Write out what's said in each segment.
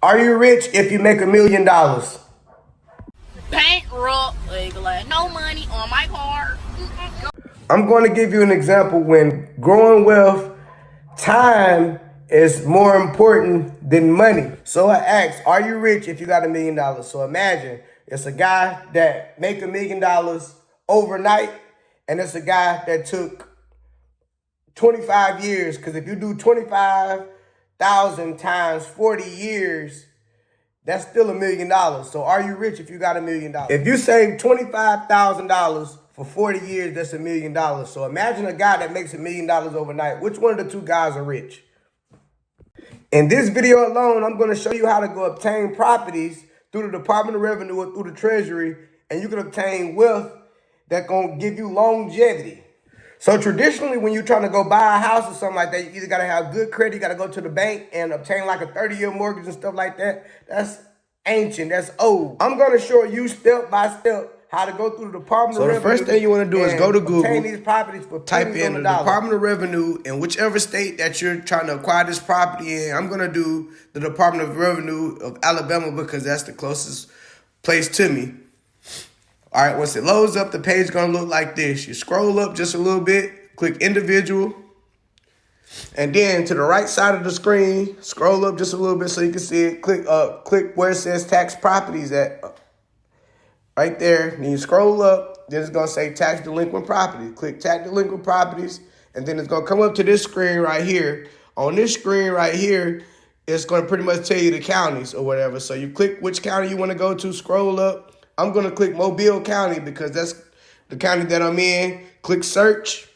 Are you rich if you make $1 million? Bankrupt, like no money on my card. I'm going to give you an example when growing wealth, time is more important than money. So I asked, are you rich if you got $1 million? So imagine it's a guy that make $1 million overnight, and it's a guy that took 25 years. Because if you do 25,000 times 40 years, that's still $1 million. So are you rich if you got $1 million? If you save $25,000 for 40 years, that's $1 million. So imagine a guy that makes $1 million overnight. Which one of the two guys are rich? In this video alone, I'm going to show you how to go obtain properties through the Department of Revenue or through the Treasury, and you can obtain wealth that's going to give you longevity. So traditionally, when you're trying to go buy a house or something like that, you either got to have good credit, you got to go to the bank and obtain like a 30-year mortgage and stuff like that. That's ancient, that's old. I'm going to show you step by step how to go through the Department of Revenue. So the first thing you want to do is go to Google, obtain these properties for type in the Department of Revenue in whichever state that you're trying to acquire this property in. I'm going to do the Department of Revenue of Alabama because that's the closest place to me. All right, once it loads up, the page is going to look like this. You scroll up just a little bit, click individual, and then to the right side of the screen, scroll up just a little bit so you can see it. Click where it says tax properties at. Right there, then you scroll up, then it's going to say tax delinquent properties. Click tax delinquent properties, and then it's going to come up to this screen right here. On this screen right here, it's going to pretty much tell you the counties or whatever. So you click which county you want to go to, scroll up. I'm going to click Mobile County because that's the county that I'm in. Click search.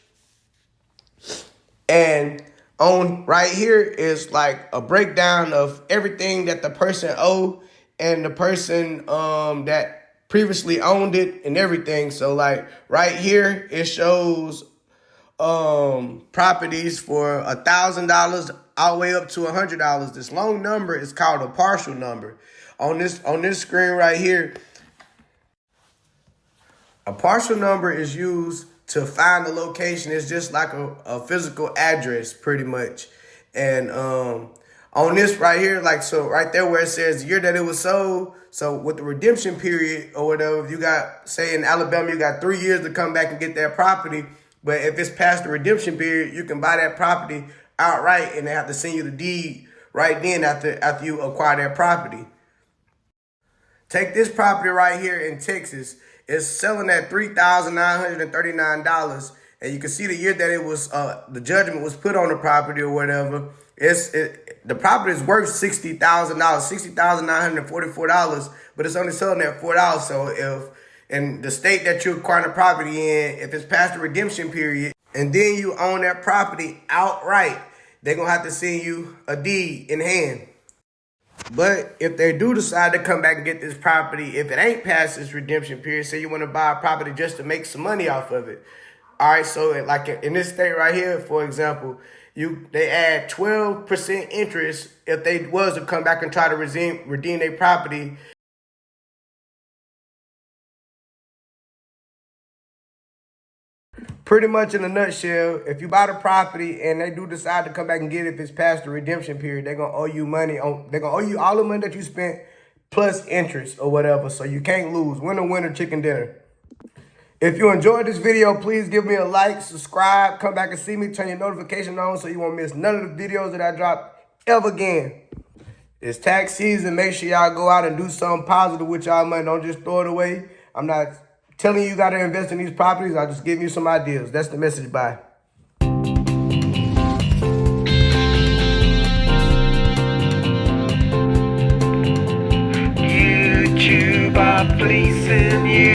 And on right here is like a breakdown of everything that the person owed and the person that previously owned it and everything. So like right here, it shows properties for $1,000 all the way up to $100. This long number is called a partial number. On this screen right here, a partial number is used to find the location. It's just like a physical address pretty much. And on this right here, like, so right there where it says the year that it was sold, so with the redemption period or whatever, you got, say in Alabama, you got 3 years to come back and get that property. But if it's past the redemption period, you can buy that property outright and they have to send you the deed right then after you acquire that property. Take this property right here in Texas. It's selling at $3,939, and you can see the year that it was the judgment was put on the property or whatever. The property is worth $60,000, $60,944, but it's only selling at $4. So if in the state that you're acquiring the property in, if it's past the redemption period, and then you own that property outright, they're gonna have to send you a deed in hand. But if they do decide to come back and get this property, if it ain't past this redemption period, say you want to buy a property just to make some money off of it. All right, so like in this state right here, for example, they add 12% interest if they was to come back and try to redeem their property. Pretty much in a nutshell, if you buy the property and they do decide to come back and get it, if it's past the redemption period, they're going to owe you money. They're going to owe you all the money that you spent plus interest or whatever. So you can't lose. Winner, chicken dinner. If you enjoyed this video, please give me a like, subscribe, come back and see me, turn your notification on so you won't miss none of the videos that I drop ever again. It's tax season. Make sure y'all go out and do something positive with y'all money. Don't just throw it away. I'm not telling you got to invest in these properties. I'll just give you some ideas. That's the message. Bye. YouTube, please